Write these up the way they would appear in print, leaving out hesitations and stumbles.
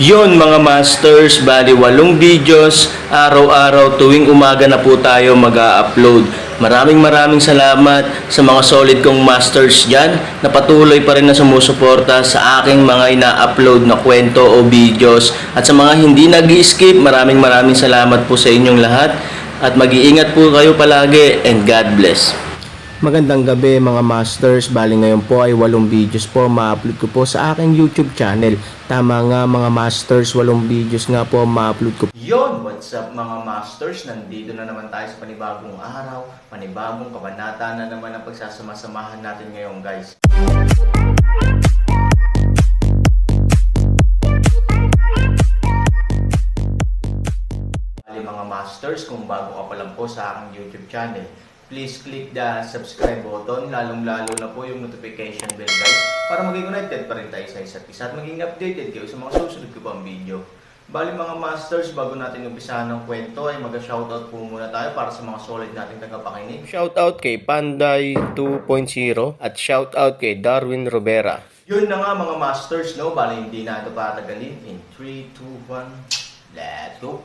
Yon mga masters, bali 8 videos, araw-araw tuwing umaga na po tayo mag-a-upload. Maraming salamat sa mga solid kong masters dyan na patuloy pa rin na sumusuporta sa aking mga ina-upload na kwento o videos. At sa mga hindi nag-skip, maraming salamat po sa inyong lahat. At mag-iingat po kayo palagi and God bless. Magandang gabi mga masters, bali ngayon po ay 8 videos po ma-upload ko po sa aking YouTube channel. Tama nga mga masters, 8 videos nga po ma-upload ko. Yon, what's up mga masters? Nandito na naman tayo sa panibagong araw, panibagong kabanata na naman ang pagsasama-samahan natin ngayon guys. Bali mga masters, kung bago ka pa lang po sa aking YouTube channel, please click the subscribe button, lalong-lalo na po yung notification bell guys, para maging connected pa rin tayo sa isa't isa at maging updated kayo sa mga susunod ko pang video. Bali mga masters, bago natin umpisahan ng kwento ay mag-shoutout po muna tayo para sa mga solid nating tagapakinig. Shoutout kay Panday 2.0 at shoutout kay Darwin Robera. Yun na nga mga masters, no? Bali hindi na ito patagalin. In 3, 2, 1, let's go!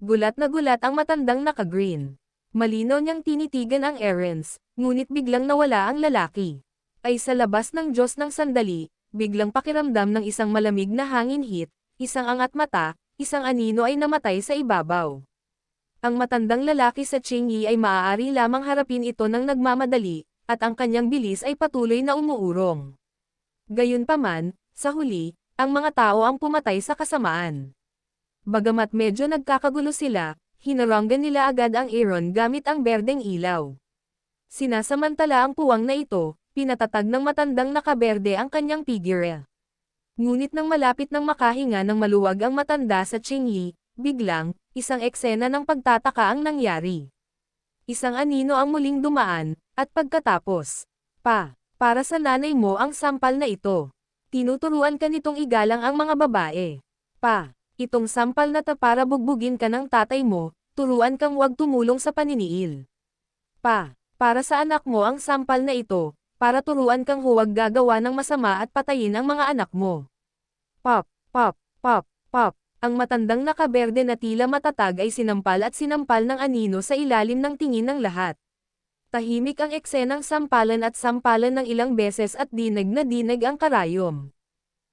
Gulat na gulat ang matandang naka-green. Malinaw niyang tinitigan ang errands, ngunit biglang nawala ang lalaki. Ay sa labas ng Diyos ng sandali, biglang pakiramdam ng isang malamig na hangin hit, isang angat mata, isang anino ay namatay sa ibabaw. Ang matandang lalaki sa Qingyi ay maaari lamang harapin ito ng nagmamadali, at ang kanyang bilis ay patuloy na umuurong. Gayunpaman, sa huli, ang mga tao ang pumatay sa kasamaan. Bagamat medyo nagkakagulo sila, hinaranggan nila agad ang Aaron gamit ang berdeng ilaw. Sinasamantala ang puwang na ito, pinatatag ng matandang nakaberde ang kanyang figure. Ngunit nang malapit ng makahinga ng maluwag ang matanda sa Qingyi, biglang, isang eksena ng pagtataka ang nangyari. Isang anino ang muling dumaan, at pagkatapos, para sa nanay mo ang sampal na ito. Tinuturuan ka nitong igalang ang mga babae. Itong sampal na para bugbugin ka ng tatay mo, turuan kang huwag tumulong sa paniniil. Para sa anak mo ang sampal na ito, para turuan kang huwag gagawa ng masama at patayin ang mga anak mo. Pop. Ang matandang nakaberde na tila matatag ay sinampal at sinampal ng anino sa ilalim ng tingin ng lahat. Tahimik ang eksenang sampalan at sampalan ng ilang beses at dinag na dinag ang karayom.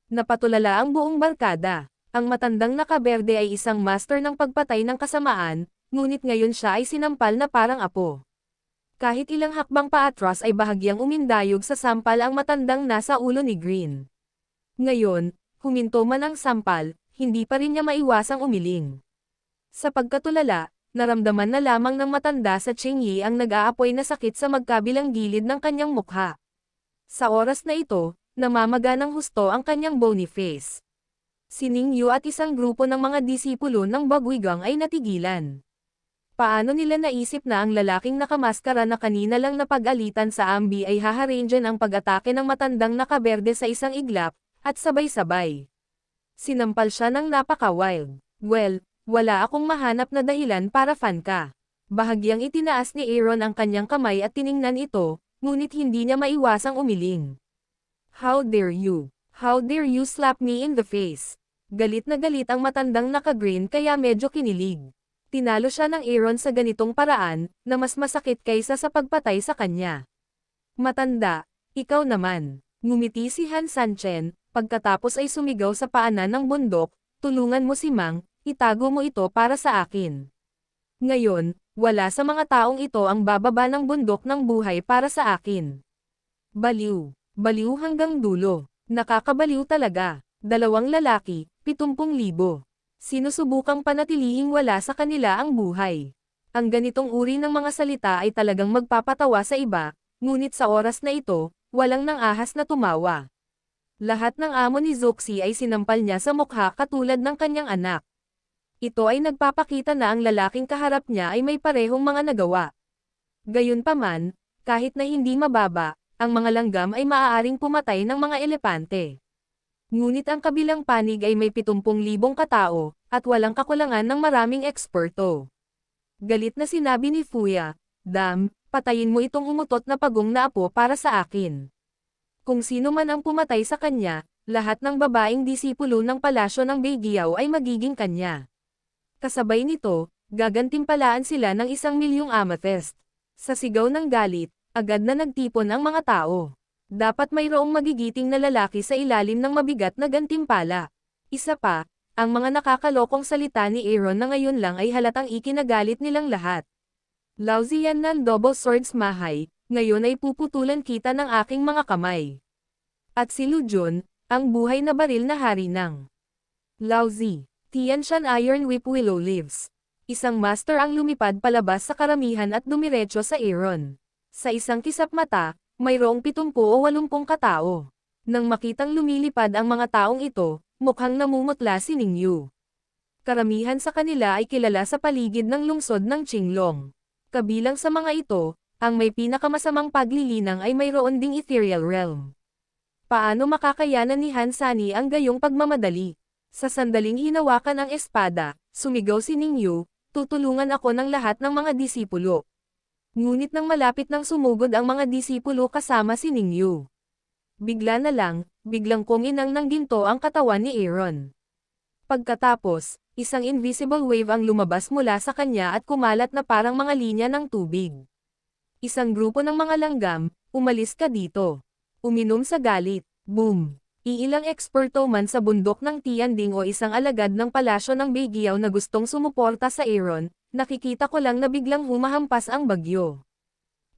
Napatulala ang buong barkada. Ang matandang nakaberde ay isang master ng pagpatay ng kasamaan, ngunit ngayon siya ay sinampal na parang apo. Kahit ilang hakbang paatras ay bahagyang umindayog sa sampal ang matandang nasa ulo ni Green. Ngayon, huminto man ang sampal, hindi pa rin niya maiwasang umiling. Sa pagkatulala, naramdaman na lamang ng matanda sa Qingyi ang nag-aapoy na sakit sa magkabilang gilid ng kanyang mukha. Sa oras na ito, namamaga ng husto ang kanyang bony face. Si Ningyu at isang grupo ng mga disipulo ng Bagwigang ay natigilan. Paano nila naisip na ang lalaking nakamaskara na kanina lang napag-alitan sa ambi ay haharangan ang pag-atake ng matandang nakaberde sa isang iglap, at sabay-sabay. Sinampal siya ng napaka-wild. Well, wala akong mahanap na dahilan para fan ka. Bahagyang itinaas ni Aaron ang kanyang kamay at tiningnan ito, ngunit hindi niya maiwasang umiling. How dare you? How dare you slap me in the face? Galit na galit ang matandang naka-green kaya medyo kinilig. Tinalo siya ng Aaron sa ganitong paraan, na mas masakit kaysa sa pagpatay sa kanya. Matanda, ikaw naman. Ngumiti si Han Sanchen, pagkatapos ay sumigaw sa paanan ng bundok, tulungan mo si Mang, itago mo ito para sa akin. Ngayon, wala sa mga taong ito ang bababa ng bundok ng buhay para sa akin. Baliw. Baliw hanggang dulo. Nakakabaliw talaga. 2 lalaki, 70,000. Sinusubukang panatilihing wala sa kanila ang buhay. Ang ganitong uri ng mga salita ay talagang magpapatawa sa iba, ngunit sa oras na ito, walang nang ahas na tumawa. Lahat ng amo ni Zoxi ay sinampal niya sa mukha katulad ng kanyang anak. Ito ay nagpapakita na ang lalaking kaharap niya ay may parehong mga nagawa. Gayunpaman, kahit na hindi mababa, ang mga langgam ay maaaring pumatay ng mga elepante. Ngunit ang kabilang panig ay may 70,000 katao, at walang kakulangan ng maraming eksperto. Galit na sinabi ni Fuya, Dam, patayin mo itong umutot na pagong na apo para sa akin. Kung sino man ang pumatay sa kanya, lahat ng babaeng disipulo ng palasyo ng Beigiao ay magiging kanya. Kasabay nito, gagantimpalaan sila ng 1,000,000 amethyst. Sa sigaw ng galit, agad na nagtipon ang mga tao. Dapat mayroong magigiting na lalaki sa ilalim ng mabigat na gantimpala. Isa pa, ang mga nakakalokong salita ni Aaron na ngayon lang ay halatang ikinagalit nilang lahat. Lousy yan ng double swords mahay, ngayon ay puputulan kita ng aking mga kamay. At si Lu Jun, ang buhay na baril na hari ng Lousy, Tianshan Iron Whip Willow Leaves. Isang master ang lumipad palabas sa karamihan at dumiretso sa Aaron. Sa isang kisap mata, mayroong 70 o 80 katao. Nang makitang lumilipad ang mga taong ito, mukhang namumutla si Ningyu. Karamihan sa kanila ay kilala sa paligid ng lungsod ng Qinglong. Kabilang sa mga ito, ang may pinakamasamang paglilinang ay mayroon ding ethereal realm. Paano makakayanan ni Hansani ang gayong pagmamadali? Sa sandaling hinawakan ang espada, sumigaw si Ningyu, tutulungan ako ng lahat ng mga disipulo. Ngunit nang malapit nang sumugod ang mga disipulo kasama si Ningyu. Bigla na lang, biglang kuminang ng ginto ang katawan ni Aaron. Pagkatapos, isang invisible wave ang lumabas mula sa kanya at kumalat na parang mga linya ng tubig. Isang grupo ng mga langgam, umalis ka dito. Uminom sa galit, boom. Iilang eksperto man sa bundok ng Tianding o isang alagad ng palasyo ng Beigiao na gustong sumuporta sa Aaron, nakikita ko lang na biglang humahampas ang bagyo.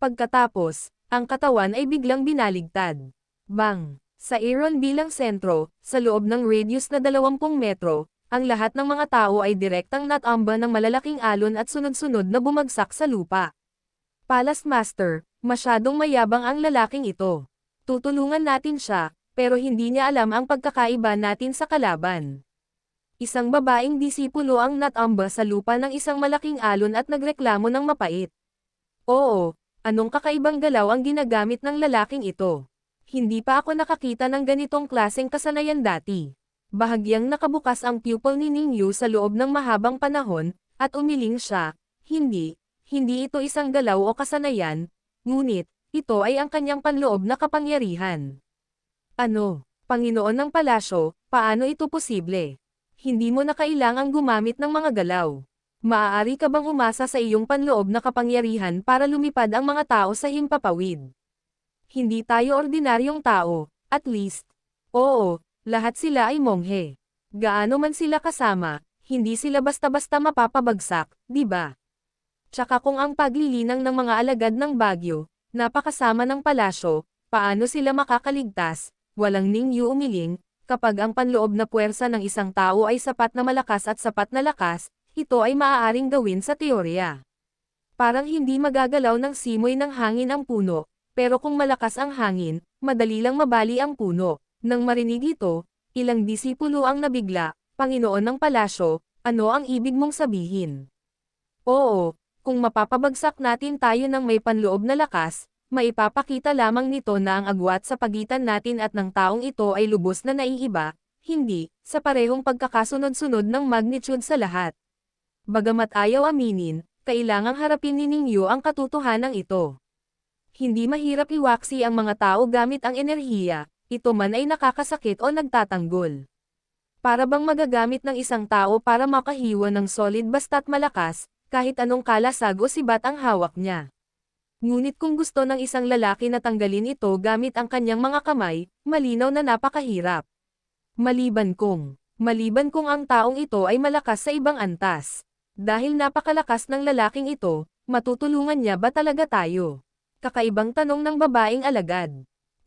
Pagkatapos, ang katawan ay biglang binaligtad. Bang! Sa Aaron bilang sentro, sa loob ng radius na 20 metro, ang lahat ng mga tao ay direktang natamba ng malalaking alon at sunod-sunod na bumagsak sa lupa. Palace Master, masyadong mayabang ang lalaking ito. Tutulungan natin siya, pero hindi niya alam ang pagkakaiba natin sa kalaban. Isang babaeng disipulo ang natamba sa lupa ng isang malaking alon at nagreklamo ng mapait. Oo, anong kakaibang galaw ang ginagamit ng lalaking ito? Hindi pa ako nakakita ng ganitong klaseng kasanayan dati. Bahagyang nakabukas ang pupil ni Ningyu sa loob ng mahabang panahon, at umiling siya, hindi ito isang galaw o kasanayan, ngunit, ito ay ang kanyang panloob na kapangyarihan. Ano, Panginoon ng Palasyo, paano ito posible? Hindi mo na kailangang gumamit ng mga galaw. Maaari ka bang umasa sa iyong panloob na kapangyarihan para lumipad ang mga tao sa himpapawid? Hindi tayo ordinaryong tao, at least. Oo, lahat sila ay monghe. Gaano man sila kasama, hindi sila basta-basta mapapabagsak, di ba? Tsaka kung ang paglilinang ng mga alagad ng Bagyo, napakasama ng palasyo, paano sila makakaligtas? Walang Ningyu umiling, kapag ang panloob na puwersa ng isang tao ay sapat na malakas at sapat na lakas, ito ay maaaring gawin sa teorya. Parang hindi magagalaw ng simoy ng hangin ang puno, pero kung malakas ang hangin, madali lang mabali ang puno. Nang marinig ito, ilang disipulo ang nabigla, Panginoon ng Palasyo, ano ang ibig mong sabihin? Oo, kung mapapabagsak natin tayo ng may panloob na lakas, maipapakita lamang nito na ang agwat sa pagitan natin at ng taong ito ay lubos na naiiba, hindi, sa parehong pagkakasunod-sunod ng magnitude sa lahat. Bagamat ayaw aminin, kailangang harapin ni Ningyu ang katotohanan ito. Hindi mahirap iwaksi ang mga tao gamit ang enerhiya, ito man ay nakakasakit o nagtatanggol. Para bang magagamit ng isang tao para makahiwa ng solid basta't malakas, kahit anong kalasag o sibat ang hawak niya. Ngunit kung gusto ng isang lalaki na tanggalin ito gamit ang kanyang mga kamay, malinaw na napakahirap. Maliban kung ang taong ito ay malakas sa ibang antas. Dahil napakalakas ng lalaking ito, matutulungan niya ba talaga tayo? Kakaibang tanong ng babaeng alagad.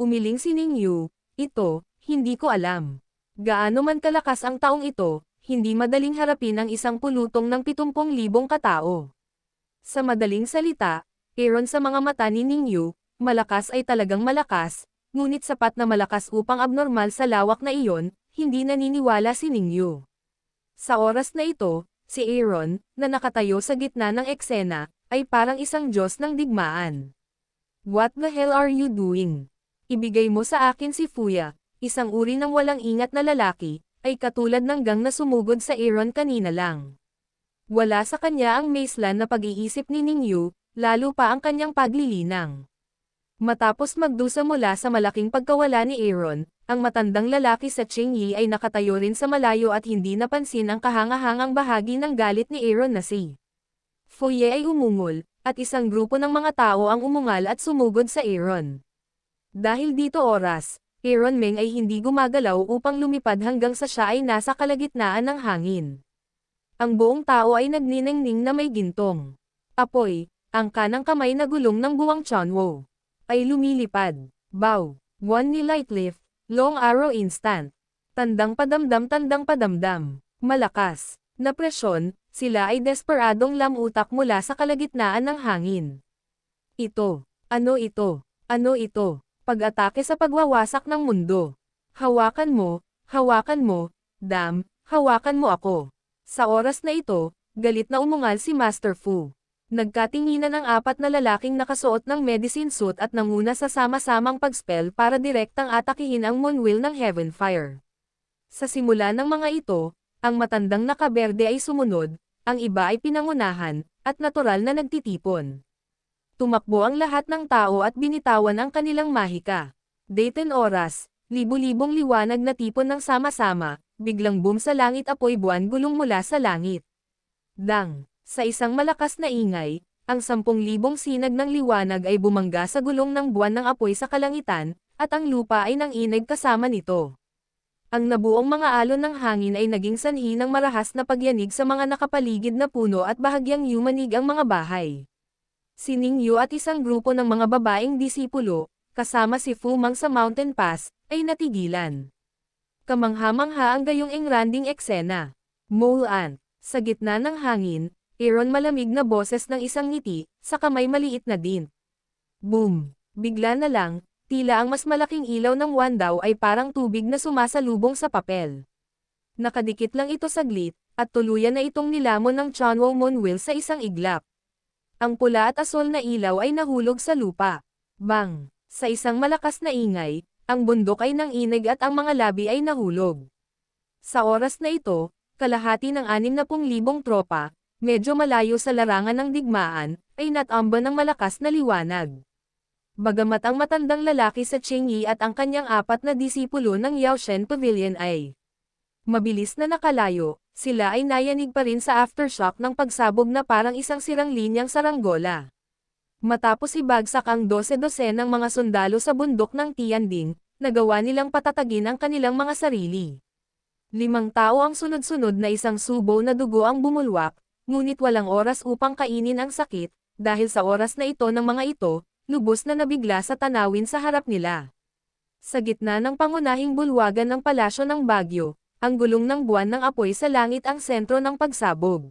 Umiling si Ningyu, ito, hindi ko alam. Gaano man kalakas ang taong ito, hindi madaling harapin ang isang pulutong ng 70,000 katao. Sa madaling salita, Aaron sa mga mata ni Ningyu, malakas ay talagang malakas, ngunit sapat na malakas upang abnormal sa lawak na iyon, hindi naniniwala si Ningyu. Sa oras na ito, si Aaron, na nakatayo sa gitna ng eksena, ay parang isang Diyos ng digmaan. What the hell are you doing? Ibigay mo sa akin si Fuya, isang uri ng walang ingat na lalaki, ay katulad ng gang na sumugod sa Aaron kanina lang. Wala sa kanya ang maislan na pag-iisip ni Ningyu, lalo pa ang kanyang paglilinang. Matapos magdusa mula sa malaking pagkawala ni Aaron, ang matandang lalaki sa Changyi ay nakatayo rin sa malayo at hindi napansin ang kahangahangang bahagi ng galit ni Aaron na si Foye ay umungol, at isang grupo ng mga tao ang umungal at sumugod sa Aaron. Dahil dito oras, Aaron Meng ay hindi gumagalaw upang lumipad hanggang sa siya ay nasa kalagitnaan ng hangin. Ang buong tao ay nagniningning na may gintong apoy, ang kanang kamay na gulong ng buwang Chunwo ay lumilipad. Bow, one ni light lift, long arrow instant. Tandang padamdam, malakas na presyon, sila ay desperadong lamutak mula sa kalagitnaan ng hangin. Ano ito? Pag-atake sa pagwawasak ng mundo. Hawakan mo, dam, hawakan mo ako. Sa oras na ito, galit na umungal si Master Fu. Nagkatinginan ang apat na lalaking nakasuot ng medicine suit at nanguna sa sama-samang pag-spell para direktang atakihin ang Moonwheel ng Heaven Fire. Sa simula ng mga ito, ang matandang nakaberde ay sumunod, ang iba ay pinangunahan, at natural na nagtitipon. Tumakbo ang lahat ng tao at binitawan ang kanilang mahika. Dayton oras, libu-libong liwanag na tipon ng sama-sama, biglang boom sa langit apoy buwan gulong mula sa langit. Dang! Sa isang malakas na ingay, ang 10,000 sinag ng liwanag ay bumangga sa gulong ng buwan ng apoy sa kalangitan, at ang lupa ay nanginig kasama nito. Ang nabuong mga alon ng hangin ay naging sanhi ng marahas na pagyanig sa mga nakapaligid na puno at bahagyang yumanig ang mga bahay. Si Ning Yu at isang grupo ng mga babaeng disipulo, kasama si Fu Mang sa Mountain Pass, ay natigilan. Kamangha-mangha ang gayong engranding eksena. Mole Ant. Sa gitna ng hangin, Aaron malamig na boses ng isang ngiti, sa kamay maliit na din. Boom! Bigla na lang, tila ang mas malaking ilaw ng wandaw ay parang tubig na sumasalubong sa papel. Nakadikit lang ito saglit, at tuluyan na itong nilamon ng Chunwo Moonwheel sa isang iglap. Ang pula at asol na ilaw ay nahulog sa lupa. Bang! Sa isang malakas na ingay, ang bundok ay nanginig at ang mga labi ay nahulog. Sa oras na ito, kalahati ng 60,000 tropa, medyo malayo sa larangan ng digmaan, ay natamban ng malakas na liwanag. Bagamat ang matandang lalaki sa Changyi at ang kanyang apat na disipulo ng Yaoshen Pavilion ay mabilis na nakalayo, sila ay nayanig pa rin sa aftershock ng pagsabog na parang isang sirang linyang saranggola. Matapos ibagsak ang 12 ng mga sundalo sa bundok ng Tianding, nagawa nilang patatagin ang kanilang mga sarili. 5 tao ang sunod-sunod na isang subo na dugo ang bumulwak, ngunit walang oras upang kainin ang sakit, dahil sa oras na ito ng mga ito, lubos na nabigla sa tanawin sa harap nila. Sa gitna ng pangunahing bulwagan ng palasyo ng Bagyo, ang gulong ng buwan ng apoy sa langit ang sentro ng pagsabog.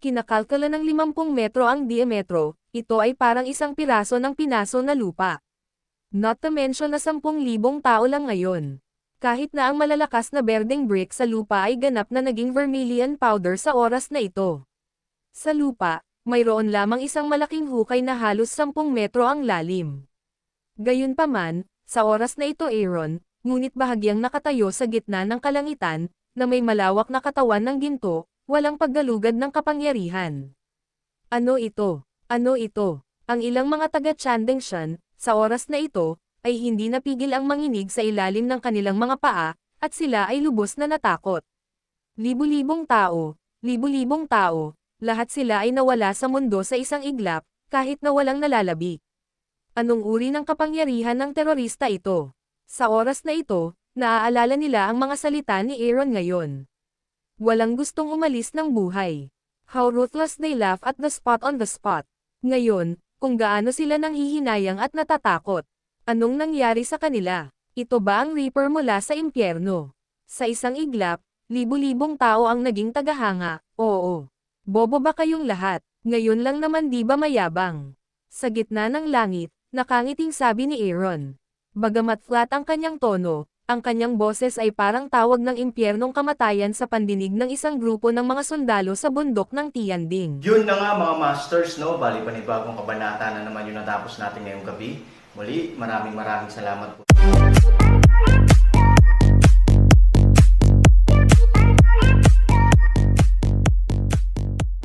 Kinakalkala ng 50 metro ang diametro, ito ay parang isang piraso ng pinaso na lupa. Not to mention na 10,000 tao lang ngayon. Kahit na ang malalakas na berdeng brick sa lupa ay ganap na naging vermilion powder sa oras na ito. Sa lupa, mayroon lamang isang malaking hukay na halos 10 metro ang lalim. Gayunpaman, sa oras na ito Aaron, ngunit bahagyang nakatayo sa gitna ng kalangitan, na may malawak na katawan ng ginto, walang paggalugad ng kapangyarihan. Ano ito? Ang ilang mga taga-Chandengshan, sa oras na ito, ay hindi napigil ang manginig sa ilalim ng kanilang mga paa, at sila ay lubos na natakot. Libu-libong tao, lahat sila ay nawala sa mundo sa isang iglap, kahit na walang nalalabi. Anong uri ng kapangyarihan ng terorista ito? Sa oras na ito, naaalala nila ang mga salita ni Aaron ngayon. Walang gustong umalis ng buhay. How ruthless they laugh at the spot on the spot. Ngayon, kung gaano sila nanghihinayang at natatakot. Anong nangyari sa kanila? Ito ba ang Reaper mula sa impyerno? Sa isang iglap, libu-libong tao ang naging tagahanga. Oo. Bobo ba kayong lahat? Ngayon lang naman di ba mayabang? Sa gitna ng langit, nakangiting sabi ni Aaron. Bagamat flat ang kanyang tono, ang kanyang boses ay parang tawag ng impyernong kamatayan sa pandinig ng isang grupo ng mga sundalo sa bundok ng Tianding. Yun na nga mga masters, no? Bali panibagong kabanata na naman yung natapos natin ngayong gabi. Muli, maraming salamat po.